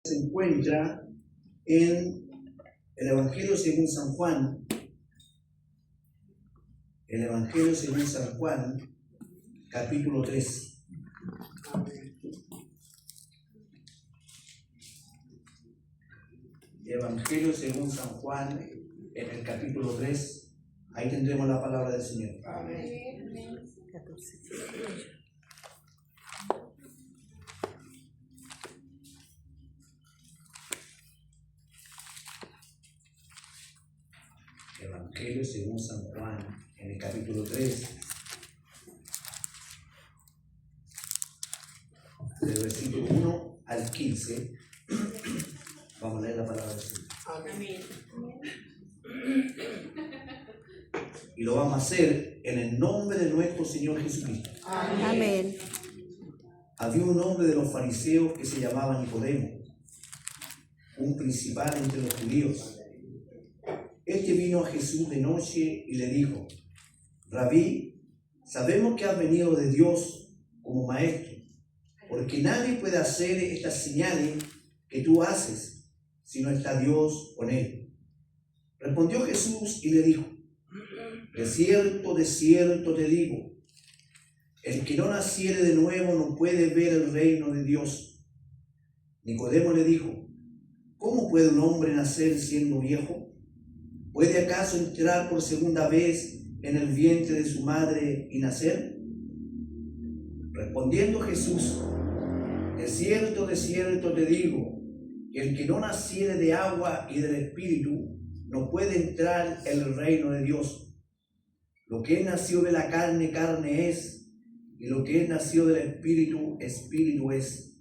se encuentra en el Evangelio según San Juan. El Evangelio según San Juan, capítulo 3. Evangelio según San Juan, en el capítulo 3. Ahí tendremos la palabra del Señor. Amén. Evangelio según San Juan, en el capítulo 3, del versículo 1 al 15. Vamos a leer la palabra del Señor. Amén. Y lo vamos a hacer en el nombre de nuestro Señor Jesucristo. Amén. Había un hombre de los fariseos que se llamaba Nicodemo, un principal entre los judíos. Este vino a Jesús de noche y le dijo: Rabí, sabemos que has venido de Dios como maestro, porque nadie puede hacer estas señales que tú haces si no está Dios con él. Respondió Jesús y le dijo: de cierto te digo, el que no naciere de nuevo no puede ver el reino de Dios. Nicodemo le dijo: ¿cómo puede un hombre nacer siendo viejo? ¿Puede acaso entrar por segunda vez en el vientre de su madre y nacer? Respondiendo Jesús: de cierto te digo, que el que no naciere de agua y del Espíritu no puede entrar en el reino de Dios. Lo que es nacido de la carne, carne es, y lo que es nacido del Espíritu, Espíritu es.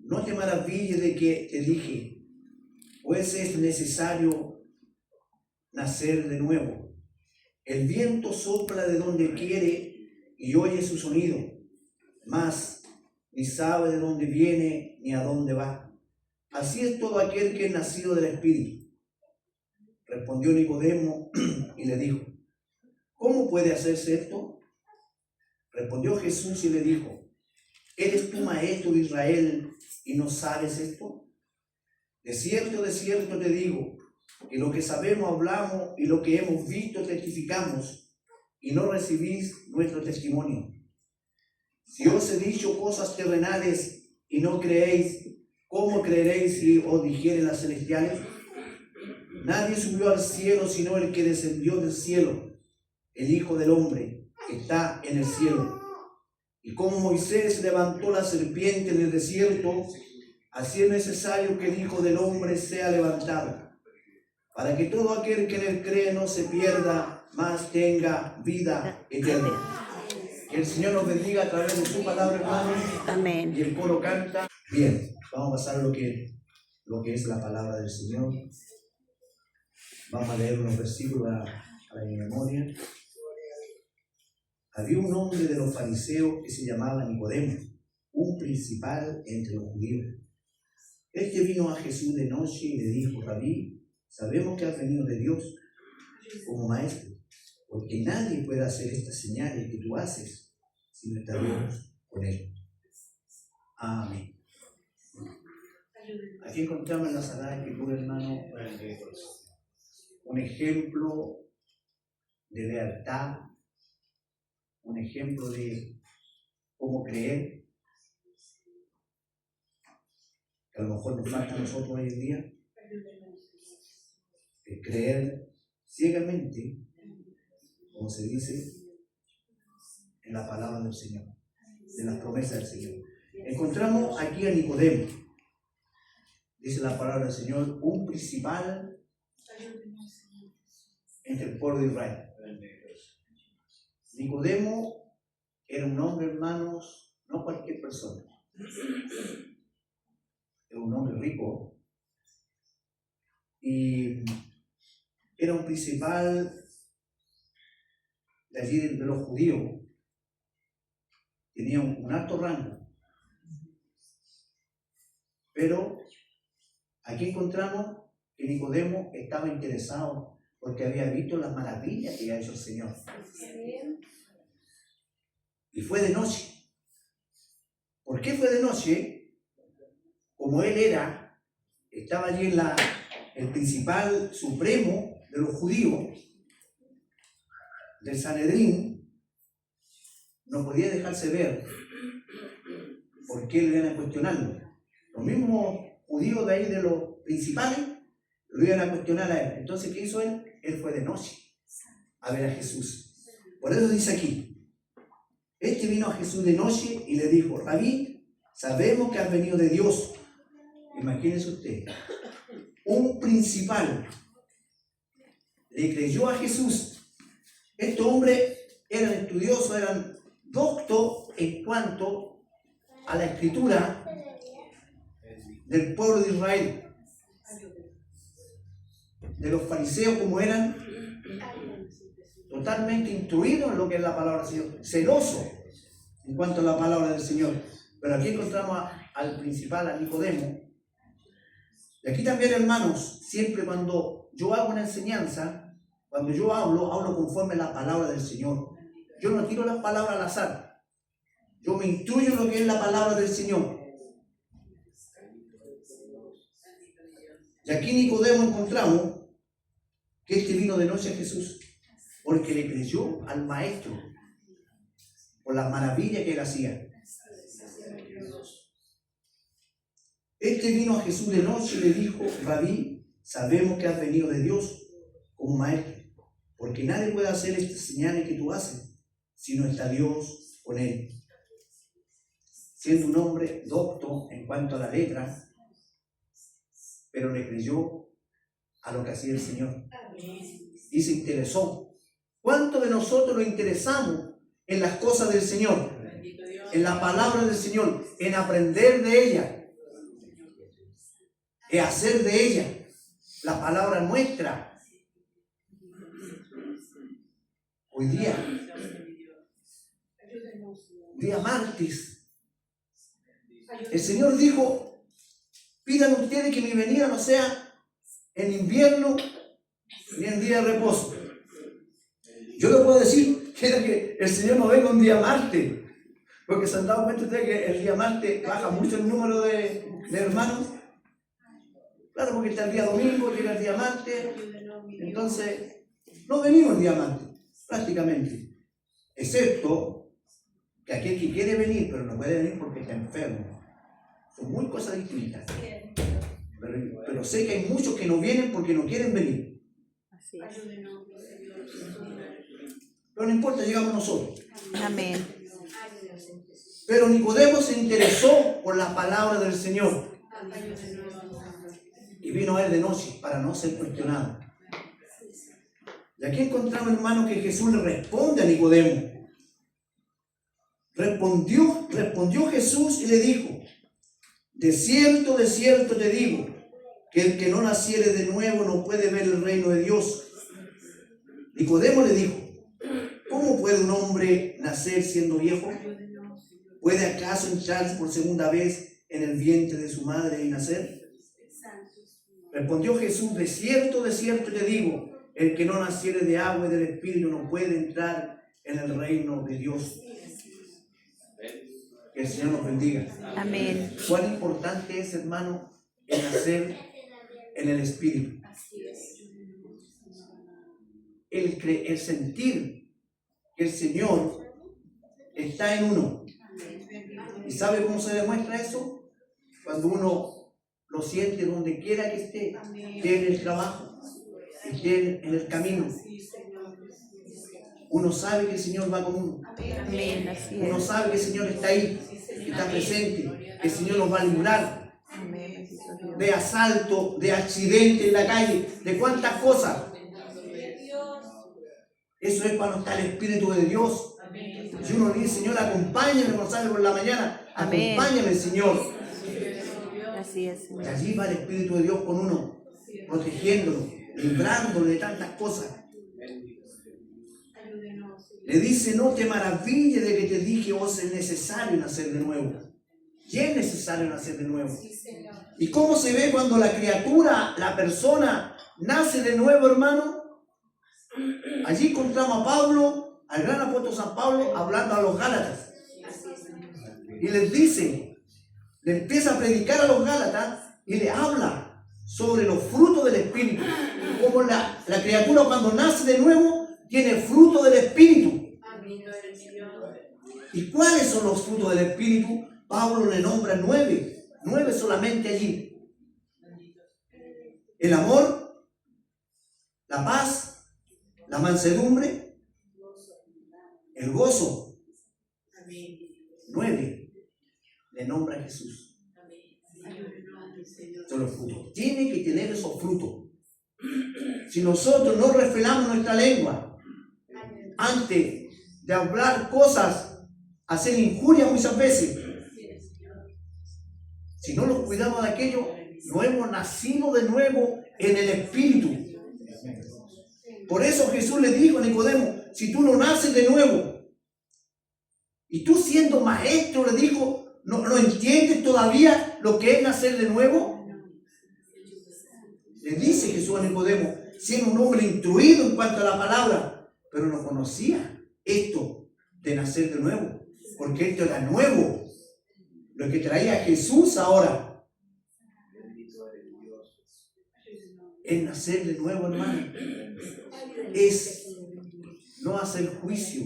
No te maravilles de que te dije, pues es necesario nacer de nuevo. El viento sopla de donde quiere y oye su sonido, mas ni sabe de dónde viene ni a dónde va. Así es todo aquel que es nacido del Espíritu. Respondió Nicodemo y le dijo: ¿cómo puede hacerse esto? Respondió Jesús y le dijo: ¿eres tú maestro de Israel y no sabes esto? De cierto te digo, que lo que sabemos hablamos y lo que hemos visto testificamos, y no recibís nuestro testimonio. Si os he dicho cosas terrenales y no creéis, ¿cómo creeréis si os dijere las celestiales? Nadie subió al cielo sino el que descendió del cielo, el Hijo del Hombre, que está en el cielo. Y como Moisés levantó la serpiente en el desierto, así es necesario que el Hijo del Hombre sea levantado, para que todo aquel que en él cree no se pierda, mas tenga vida eterna. Que el Señor nos bendiga a través de su palabra, hermano. Amén. Y el coro canta. Bien, vamos a pasar a lo que es la palabra del Señor. Vamos a leer unos versículos a la memoria. Había un hombre de los fariseos que se llamaba Nicodemo, un principal entre los judíos. Este vino a Jesús de noche y le dijo: Rabí, sabemos que has venido de Dios como maestro, porque nadie puede hacer estas señales que tú haces si no está Dios con él. Amén. Aquí encontramos en la Sagrada Escritura, hermano, un ejemplo de lealtad, un ejemplo de cómo creer, que a lo mejor nos falta a nosotros hoy en día, de creer ciegamente, como se dice, en la palabra del Señor, en las promesas del Señor. Encontramos aquí a Nicodemo, dice la palabra del Señor, un principal entre el pueblo de Israel. Nicodemo era un hombre, hermanos, no cualquier persona. Era un hombre rico y era un principal de allí de los judíos. Tenía un alto rango. Pero aquí encontramos que Nicodemo estaba interesado porque había visto las maravillas que había hecho el Señor. Y fue de noche. ¿Por qué fue de noche? Como él era estaba allí el principal supremo de los judíos, del Sanedrín, no podía dejarse ver porque él iban a cuestionarlo. Los mismos judíos de ahí, de los principales, lo iban a cuestionar a él. Entonces, ¿qué hizo él? Él fue de noche a ver a Jesús. Por eso dice aquí, este vino a Jesús de noche y le dijo, Rabí, sabemos que has venido de Dios. Imagínese usted, un principal le creyó a Jesús. Estos hombres eran estudiosos, eran doctos en cuanto a la escritura del pueblo de Israel. De los fariseos, como eran totalmente instruidos en lo que es la palabra del Señor, celosos en cuanto a la palabra del Señor. Pero aquí encontramos al principal, a Nicodemo. Y aquí también, hermanos, siempre cuando yo hago una enseñanza, cuando yo hablo conforme a la palabra del Señor. Yo no tiro las palabras al azar. Yo me instruyo en lo que es la palabra del Señor. Y aquí Nicodemo encontramos que este vino de noche a Jesús porque le creyó al maestro por las maravillas que él hacía. Este vino a Jesús de noche y le dijo, Rabí, sabemos que has venido de Dios como maestro, porque nadie puede hacer estas señales que tú haces si no está Dios con él. Siendo un hombre docto en cuanto a la letra, pero le creyó a lo que hacía el Señor y se interesó. ¿Cuántos de nosotros nos interesamos en las cosas del Señor, en la palabra del Señor, en aprender de ella, en hacer de ella la palabra nuestra? Hoy día martes, el Señor dijo, pidan ustedes que mi venida no sea en invierno ni en día de reposo. Yo le puedo decir que el Señor no venga un día martes, porque se han dado cuenta ustedes que el día martes baja mucho el número de hermanos. Claro, porque está el día domingo, llega el día martes, entonces no venimos el día martes, prácticamente, excepto que aquel que quiere venir, pero no puede venir porque está enfermo. Son muy cosas distintas. Pero sé que hay muchos que no vienen porque no quieren venir. Pero no importa, llegamos nosotros. Amén. Pero Nicodemo se interesó por la palabra del Señor y vino a él de noche para no ser cuestionado. Y aquí encontramos, hermano, que Jesús le responde a Nicodemo. Respondió Jesús y le dijo, de cierto te digo, que el que no naciere de nuevo no puede ver el reino de Dios. Nicodemo le dijo, ¿cómo puede un hombre nacer siendo viejo? ¿Puede acaso entrar por segunda vez en el vientre de su madre y nacer? Respondió Jesús, de cierto te digo, el que no naciere de agua y del Espíritu no puede entrar en el reino de Dios. Que el Señor nos bendiga. Amén. Cuán importante es, hermano, el nacer en el Espíritu. El sentir que el Señor está en uno. ¿Y sabe cómo se demuestra eso? Cuando uno lo siente donde quiera que esté en el trabajo, esté en el camino. Uno sabe que el Señor va con uno. Amén. Así Uno es. sabe que el Señor está ahí, que está presente, que el Señor nos va a librar Amén. de asalto, de accidente en la calle, de cuántas cosas. Eso es cuando está el Espíritu de Dios. Si uno dice, Señor, acompáñame cuando sale por la mañana, Amén. acompáñame, Señor. Así es, Y Señor. allí va el Espíritu de Dios con uno, protegiéndolo, librándolo de tantas cosas. Le dice, no te maravilles de que te dije, os es necesario nacer de nuevo. Y es necesario nacer de nuevo. ¿Y cómo se ve cuando la criatura, la persona, nace de nuevo, hermano? Allí encontramos a Pablo, al gran apóstol San Pablo, hablando a los Gálatas. Y les dice, le empieza a predicar a los Gálatas y le habla sobre los frutos del Espíritu. Como la criatura cuando nace de nuevo tiene fruto del Espíritu. ¿Y cuáles son los frutos del Espíritu? Pablo le nombra 9 solamente allí. El amor, la paz, la mansedumbre, el gozo. 9 le nombra Jesús. Son los frutos. Tiene que tener esos frutos. Si nosotros no refrenamos nuestra lengua antes de hablar cosas, hacer injuria muchas veces, si no nos cuidamos de aquello, no hemos nacido de nuevo en el Espíritu. Por eso Jesús le dijo a Nicodemo, si tú no naces de nuevo, y tú siendo maestro, le dijo, ¿no entiendes todavía lo que es nacer de nuevo? Le dice Jesús a Nicodemo, siendo un hombre instruido en cuanto a la palabra, pero no conocía esto de nacer de nuevo, porque esto era nuevo, lo que traía Jesús ahora. Es nacer de nuevo, hermano. Es no hacer juicio,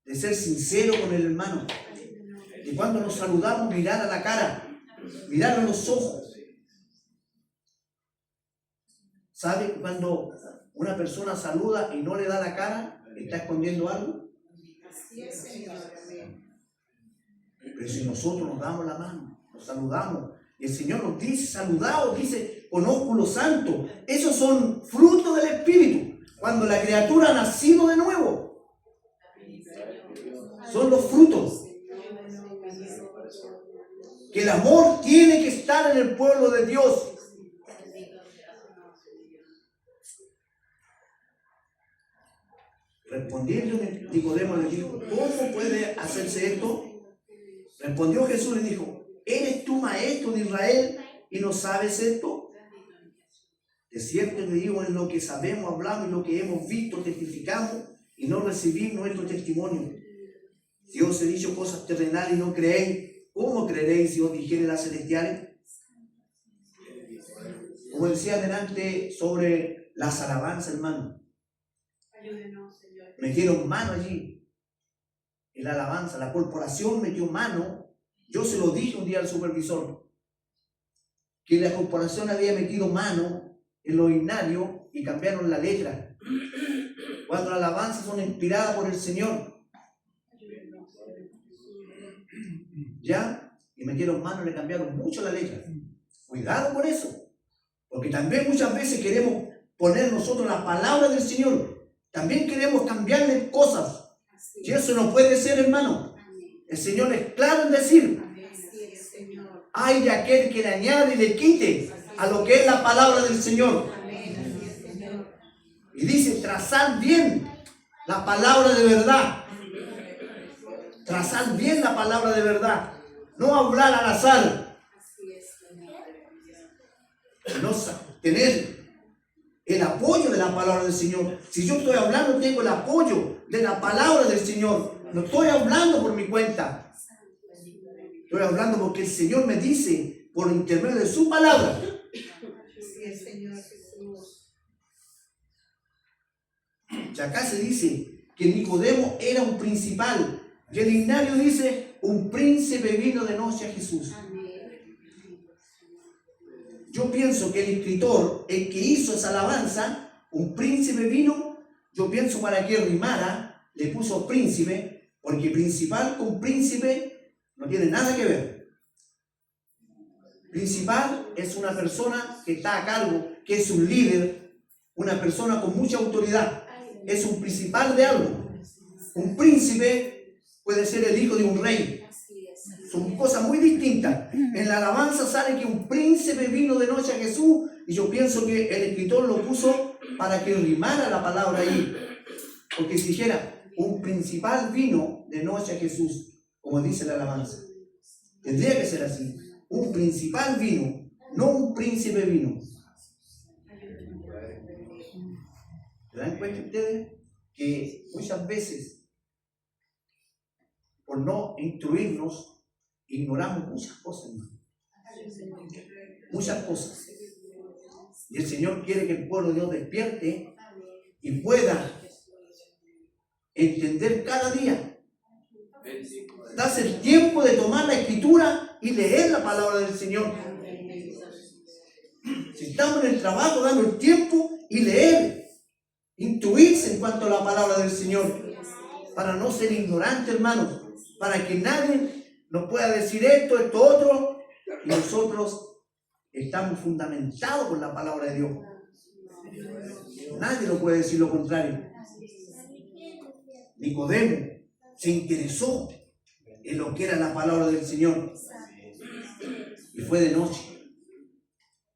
de ser sincero con el hermano, y cuando nos saludamos mirar a la cara, mirar a los ojos. ¿Sabe cuando una persona saluda y no le da la cara, está escondiendo algo? Pero si nosotros nos damos la mano, nos saludamos, y el Señor nos dice, saludaos, dice, con ósculo santo, esos son frutos del Espíritu. Cuando la criatura ha nacido de nuevo, son los frutos. Que el amor tiene que estar en el pueblo de Dios. Respondiendo Nicodemo le dijo, ¿cómo puede hacerse esto? Respondió Jesús y le dijo, ¿eres tú maestro de Israel y no sabes esto? De cierto te digo, en lo que sabemos, hablamos, y lo que hemos visto, testificamos, y no recibimos nuestro testimonio. Si os he dicho cosas terrenales y no creéis, ¿cómo creeréis si os dijere las celestiales? Como decía adelante sobre las alabanzas, hermano. Metieron mano allí en la alabanza, la corporación metió mano. Yo se lo dije un día al supervisor, que la corporación había metido mano en los himnarios y cambiaron la letra. Cuando las alabanzas son inspiradas por el Señor, ¿ya? Y metieron mano y le cambiaron mucho la letra. Cuidado con eso, porque también muchas veces queremos poner nosotros la palabra del Señor. También queremos cambiarle cosas. Y eso no puede ser, hermano. El Señor es claro en decir, hay de aquel que le añade y le quite a lo que es la palabra del Señor. Y dice, trazar bien la palabra de verdad. Trazar bien la palabra de verdad. No hablar al azar. No tener el apoyo de la palabra del Señor. Si yo estoy hablando, tengo el apoyo de la palabra del Señor. No estoy hablando por mi cuenta. Estoy hablando porque el Señor me dice por intermedio de su palabra. Y acá se dice que Nicodemo era un principal. Y el himnario dice, un príncipe vino de noche a Jesús. Yo pienso que el escritor, el que hizo esa alabanza, un príncipe vino, yo pienso para que rimara, le puso príncipe, porque principal con príncipe no tiene nada que ver. Principal es una persona que está a cargo, que es un líder, una persona con mucha autoridad, es un principal de algo. Un príncipe puede ser el hijo de un rey. Son cosas muy distintas. En la alabanza sale que un príncipe vino de noche a Jesús, y yo pienso que el escritor lo puso para que rimara la palabra ahí. Porque si dijera, un principal vino de noche a Jesús, como dice la alabanza, tendría que ser así. Un principal vino, no un príncipe vino. ¿Se dan cuenta ustedes? Que muchas veces, por no instruirnos, ignoramos muchas cosas, hermano. Muchas cosas. Y el Señor quiere que el pueblo de Dios despierte y pueda entender cada día. Darse el tiempo de tomar la Escritura y leer la palabra del Señor. Si estamos en el trabajo, dando el tiempo y leer, intuirse en cuanto a la palabra del Señor, para no ser ignorante, hermanos, para que nadie nos pueda decir esto, otro, y nosotros estamos fundamentados con la palabra de Dios. Nadie lo puede decir lo contrario. Nicodemo se interesó en lo que era la palabra del Señor, y fue de noche.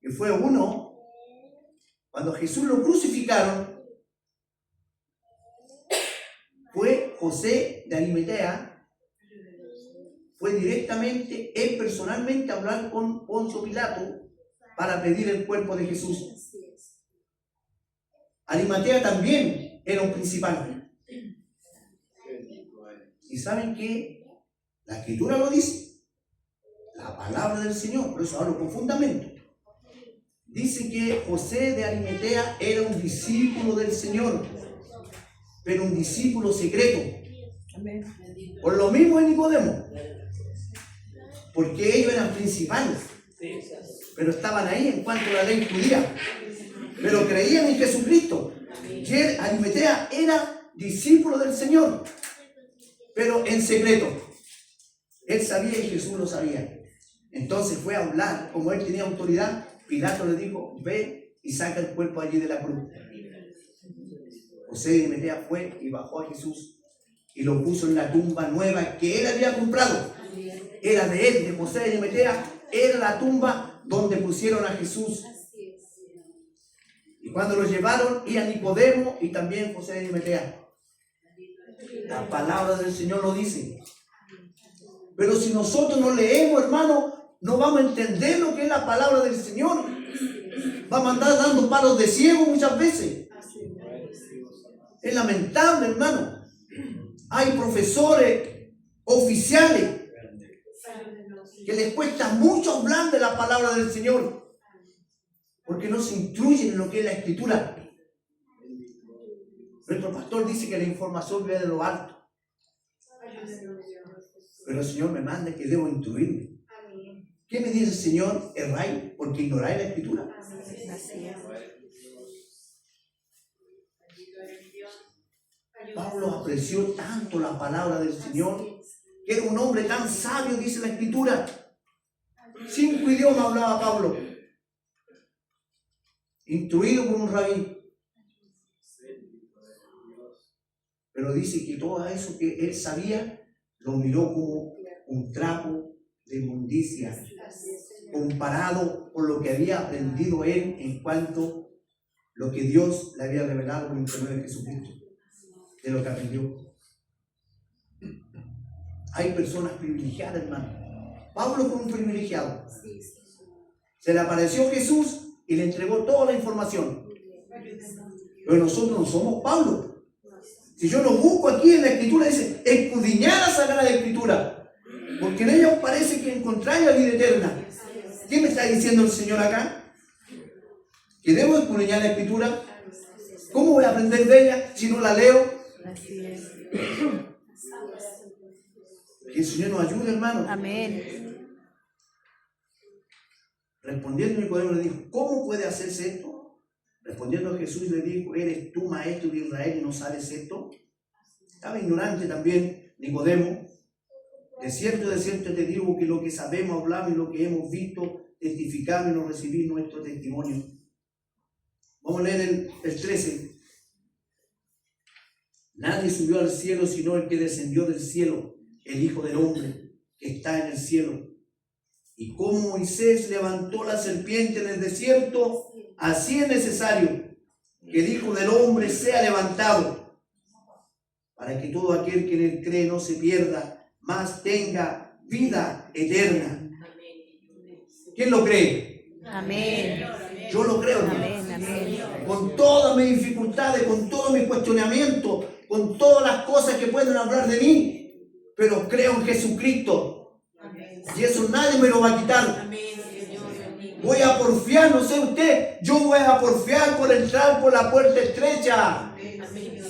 Y fue uno, cuando Jesús lo crucificaron, fue José de Arimatea, fue directamente, él personalmente, a hablar con Poncio Pilato para pedir el cuerpo de Jesús. Arimatea también era un principal. ¿Y saben qué? La Escritura lo dice, la palabra del Señor, por eso hablo con fundamento. Dice que José de Arimatea era un discípulo del Señor, pero un discípulo secreto. Por lo mismo en Nicodemo, porque ellos eran principales, pero estaban ahí en cuanto a la ley judía, pero creían en Jesucristo. Y Arimatea era discípulo del Señor, pero en secreto. Él sabía y Jesús lo sabía. Entonces fue a hablar, como él tenía autoridad. Pilato le dijo, ve y saca el cuerpo allí de la cruz. José de Arimatea fue y bajó a Jesús y lo puso en la tumba nueva que él había comprado. Era de él, de José de Arimatea, era la tumba donde pusieron a Jesús. Y cuando lo llevaron, iba Nicodemo y también José de Arimatea. La palabra del Señor lo dice. Pero si nosotros no leemos, hermano, no vamos a entender lo que es la palabra del Señor. Vamos a andar dando palos de ciego muchas veces. Es lamentable, hermano. Hay profesores, oficiales, que les cuesta mucho hablar de la palabra del Señor, porque no se instruyen en lo que es la Escritura. Nuestro pastor dice que la información viene de lo alto, pero el Señor me manda que debo instruirme. ¿Qué me dice el Señor? Erráis porque ignoráis la Escritura. Pablo apreció tanto la palabra del Señor, que era un hombre tan sabio, dice la Escritura. 5 idiomas hablaba Pablo, instruido por un rabí. Pero dice que todo eso que él sabía, lo miró como un trapo de inmundicia, comparado con lo que había aprendido él en cuanto a lo que Dios le había revelado por intermedio de Jesucristo, de lo que aprendió. Hay personas privilegiadas, hermano. Pablo fue un privilegiado. Se le apareció Jesús y le entregó toda la información. Pero nosotros no somos Pablo. Si yo lo busco aquí en la Escritura, dice, escudriñad la Sagrada Escritura, porque en ella os parece que encontráis la vida eterna. ¿Qué me está diciendo el Señor acá? ¿Que debo escudriñar la Escritura? ¿Cómo voy a aprender de ella si no la leo? Así es. Que el Señor nos ayude, hermano. Amén. Respondiendo Nicodemo le dijo, ¿cómo puede hacerse esto? Respondiendo Jesús le dijo, ¿eres tú maestro de Israel y no sabes esto? Estaba ignorante también Nicodemo. De cierto te digo que lo que sabemos hablamos y lo que hemos visto testificamos y nos recibimos nuestro testimonio. Vamos a leer el 13. Nadie subió al cielo sino el que descendió del cielo, el Hijo del Hombre que está en el cielo. Y como Moisés levantó la serpiente en el desierto, así es necesario que el Hijo del Hombre sea levantado, para que todo aquel que en él cree no se pierda, mas tenga vida eterna. ¿Quién lo cree? Amén. Yo lo creo, hermano. Amén, amén. Con todas mis dificultades, con todos mis cuestionamientos, con todas las cosas que pueden hablar de mí, pero creo en Jesucristo. Y eso nadie me lo va a quitar. Voy a porfiar, no sé usted, yo voy a porfiar por entrar por la puerta estrecha.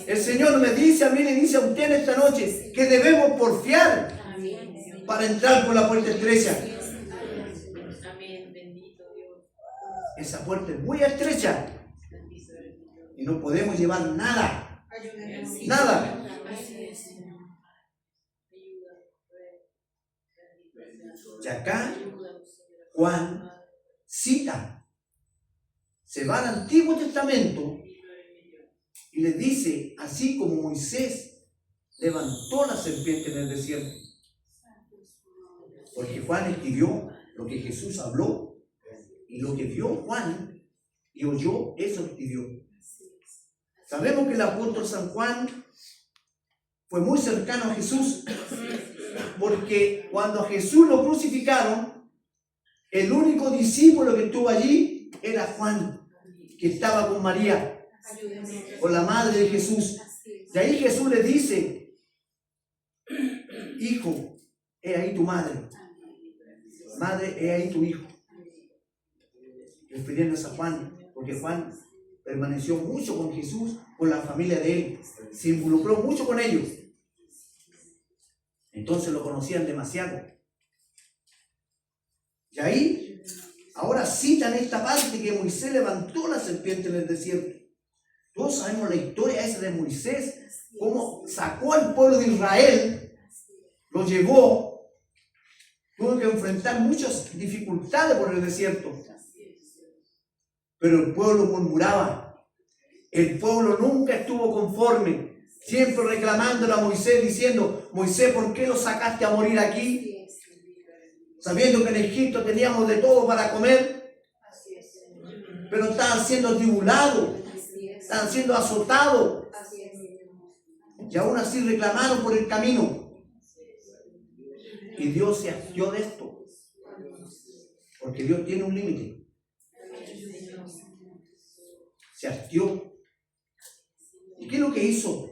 El Señor me dice a mí, le dice a usted en esta noche que debemos porfiar para entrar por la puerta estrecha. Esa puerta es muy estrecha y no podemos llevar nada. Nada. Y acá Juan cita, se va al Antiguo Testamento y le dice, así como Moisés levantó la serpiente en el desierto. Porque Juan escribió lo que Jesús habló y lo que vio Juan y oyó, eso escribió. Sabemos que el apóstol San Juan fue muy cercano a Jesús, porque cuando a Jesús lo crucificaron, el único discípulo que estuvo allí era Juan, que estaba con María, con la madre de Jesús. Y ahí Jesús le dice, hijo, he ahí tu madre. Madre, he ahí tu hijo. Refiriéndose a Juan, porque Juan permaneció mucho con Jesús, con la familia de él, se involucró mucho con ellos. Entonces lo conocían demasiado. Y ahí, ahora citan esta parte que Moisés levantó la serpiente en el desierto. Todos sabemos la historia esa de Moisés, cómo sacó al pueblo de Israel, lo llevó, tuvo que enfrentar muchas dificultades por el desierto. Pero el pueblo murmuraba, el pueblo nunca estuvo conforme, siempre reclamándole a Moisés, diciendo, Moisés, ¿por qué lo sacaste a morir aquí? Sabiendo que en Egipto teníamos de todo para comer, pero estaban siendo atribulados, estaban siendo azotados, y aún así reclamaron por el camino. Y Dios se hastió de esto, porque Dios tiene un límite. Se hastió. ¿Y qué es lo que hizo?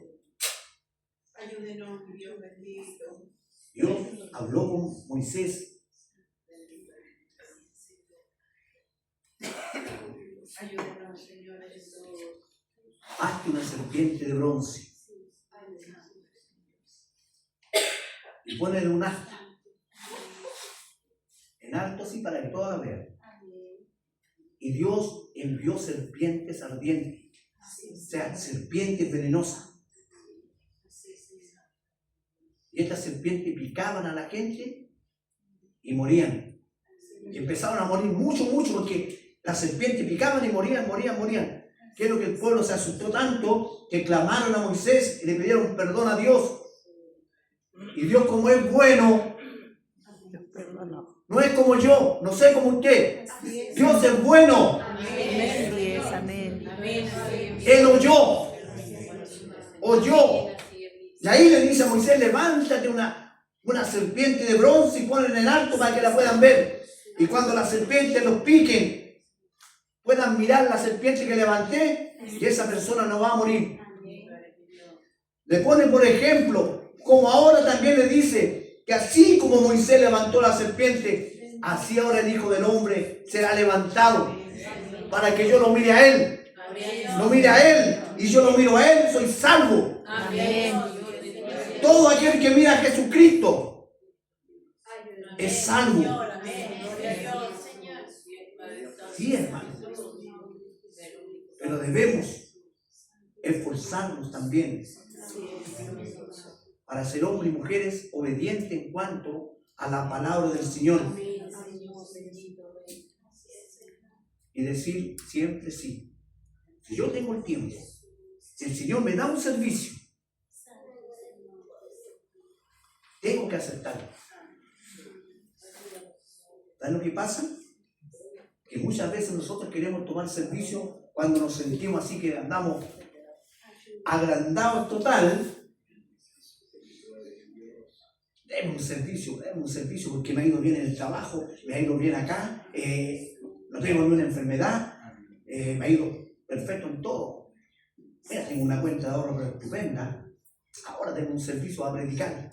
Ayúdenos, Dios bendito. Dios habló con Moisés. Ayúdenos, Señor Jesús. Hazte una serpiente de bronce y ponle un asta en alto así para que todas la vean. Y Dios envió serpientes ardientes, o sea, serpientes venenosas. Y estas serpientes picaban a la gente y morían. Y empezaron a morir mucho, porque las serpientes picaban y morían. Que es lo que el pueblo se asustó tanto que clamaron a Moisés y le pidieron perdón a Dios. Y Dios, como es bueno, no es como yo, no sé como usted. Dios es bueno. Amén. Él oyó. Y ahí le dice a Moisés, levántate una serpiente de bronce y ponla en el alto para que la puedan ver. Y cuando las serpientes los piquen, puedan mirar la serpiente que levanté y esa persona no va a morir. Le pone por ejemplo, como ahora también le dice, que así como Moisés levantó la serpiente, así ahora el Hijo del Hombre será levantado para que yo lo mire a Él. Lo mire a Él y yo lo miro a Él, soy salvo. Amén. Todo aquel que mira a Jesucristo es salvo. Sí, hermano. Pero debemos esforzarnos también para ser hombres y mujeres obedientes en cuanto a la palabra del Señor. Y decir siempre sí. Si yo tengo el tiempo, si el Señor me da un servicio, tengo que aceptarlo. ¿Saben lo que pasa? Que muchas veces nosotros queremos tomar servicio cuando nos sentimos así que andamos agrandados total. Demos un servicio porque me ha ido bien en el trabajo, me ha ido bien acá, no tengo ninguna enfermedad, me ha ido perfecto en todo. Mira, tengo una cuenta de ahorro estupenda, ahora tengo un servicio a predicar.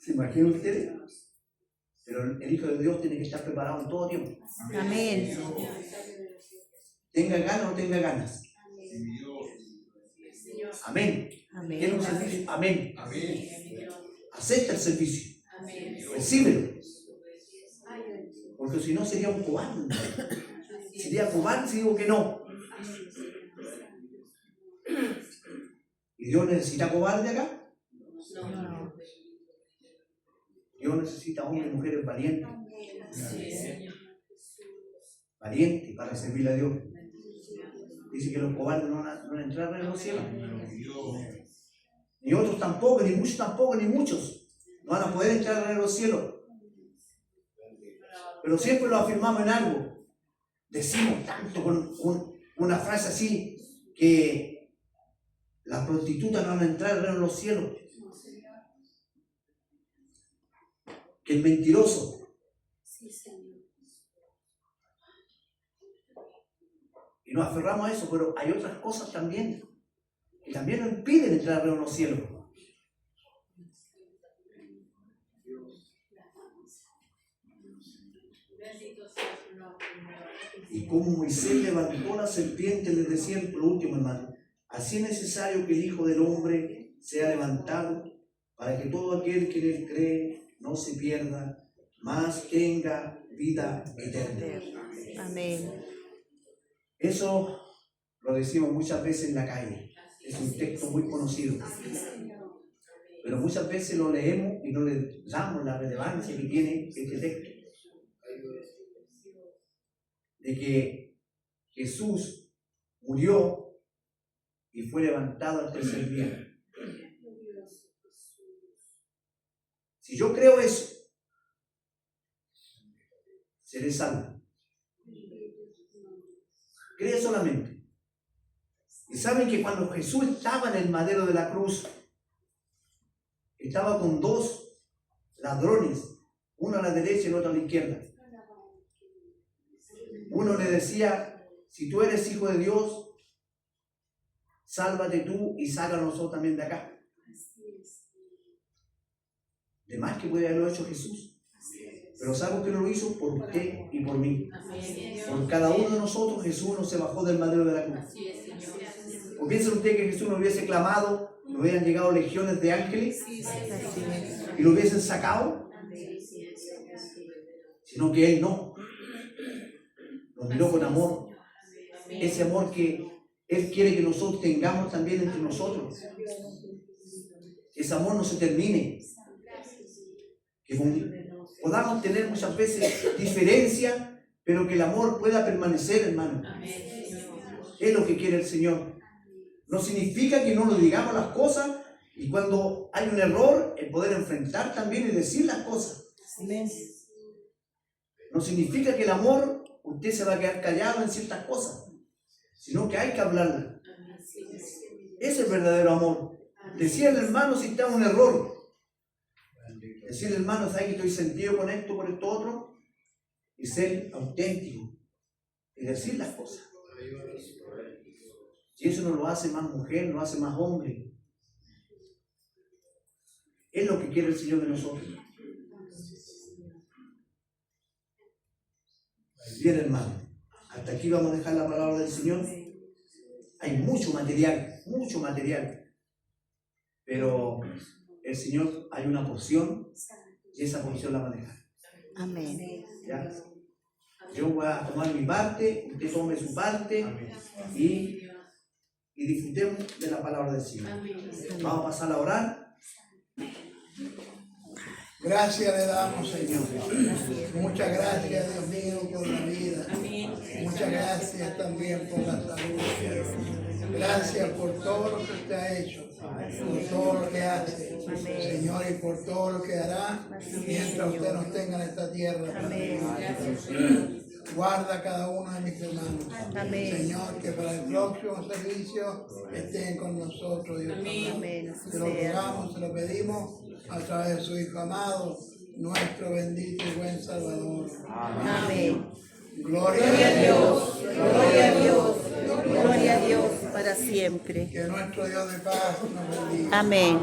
¿Se imaginan ustedes? Pero el Hijo de Dios tiene que estar preparado en todo tiempo. Amén. Tenga ganas o no tenga ganas. Amén. ¿Quiere un Amén. servicio? Amén. Acepta el servicio. Recíbelo. Porque si no sería un cobarde. Sería cobarde si digo que no. ¿Y Dios necesita cobarde acá? No. Dios necesita hombres y mujeres valientes. Valientes para servirle a Dios. Dice que los cobardes no van a entrar en los cielos. Ni otros tampoco, ni muchos tampoco, ni muchos. No van a poder entrar en los cielos. Pero siempre lo afirmamos en algo. Decimos tanto con una frase así que las prostitutas no van a entrar en los cielos. Que el mentiroso. Y nos aferramos a eso, pero hay otras cosas también que también nos impiden entrar en los cielos. Y como Moisés levantó la serpiente en el desierto, lo último, hermano, así es necesario que el Hijo del Hombre sea levantado para que todo aquel que en él cree no se pierda, mas tenga vida eterna. Amén. Eso lo decimos muchas veces en la calle. Es un texto muy conocido. Pero muchas veces lo leemos y no le damos la relevancia que tiene este texto. De que Jesús murió y fue levantado al tercer día. Si yo creo eso, seré salvo. Cree solamente. Y saben que cuando Jesús estaba en el madero de la cruz, estaba con dos ladrones, uno a la derecha y el otro a la izquierda. Uno le decía: si tú eres hijo de Dios, sálvate tú y salva a nosotros también de acá. De más que puede haberlo hecho Jesús. Pero ¿sabe que no lo hizo? Por usted y por mí. Por cada uno de nosotros Jesús no se bajó del madero de la cruz. ¿O piensa usted que Jesús no hubiese clamado, no hubieran llegado legiones de ángeles y lo hubiesen sacado? Sino que Él no. Nos miró con amor. Ese amor que Él quiere que nosotros tengamos también entre nosotros. Ese amor no se termine. Que podamos tener muchas veces diferencia, pero que el amor pueda permanecer, hermano. Es lo que quiere el Señor. No significa que no nos digamos las cosas y cuando hay un error, el poder enfrentar también y decir las cosas. No significa que el amor, usted se va a quedar callado en ciertas cosas, sino que hay que hablarla. Ese es el verdadero amor. Decirle al hermano si está en un error. Decirle, hermano, ¿sabes que estoy sentido con esto, por esto otro? Y ser auténtico. Y decir las cosas. Y eso no lo hace más mujer, no lo hace más hombre. Es lo que quiere el Señor de nosotros. Bien, hermano. Hasta aquí vamos a dejar la palabra del Señor. Hay mucho material. Pero el Señor, hay una porción y esa porción la va a dejar. Amén. ¿Ya? Yo voy a tomar mi parte, usted tome su parte y disfrutemos de la palabra del Señor. Vamos a pasar a orar. Gracias le damos, Señor. Muchas gracias, Dios mío, por la vida. Muchas gracias también por la salud. Gracias por todo lo que usted ha hecho, por todo lo que hace, Señor, y por todo lo que hará mientras usted nos tenga en esta tierra. Guarda cada uno de mis hermanos. Señor, que para el próximo servicio estén con nosotros, Dios mío. Se lo rogamos, se lo pedimos a través de su Hijo amado, nuestro bendito y buen Salvador. Amén. Gloria a Dios. Gloria a Dios. Gloria a Dios para siempre. Que nuestro Dios de paz nos bendiga. Amén.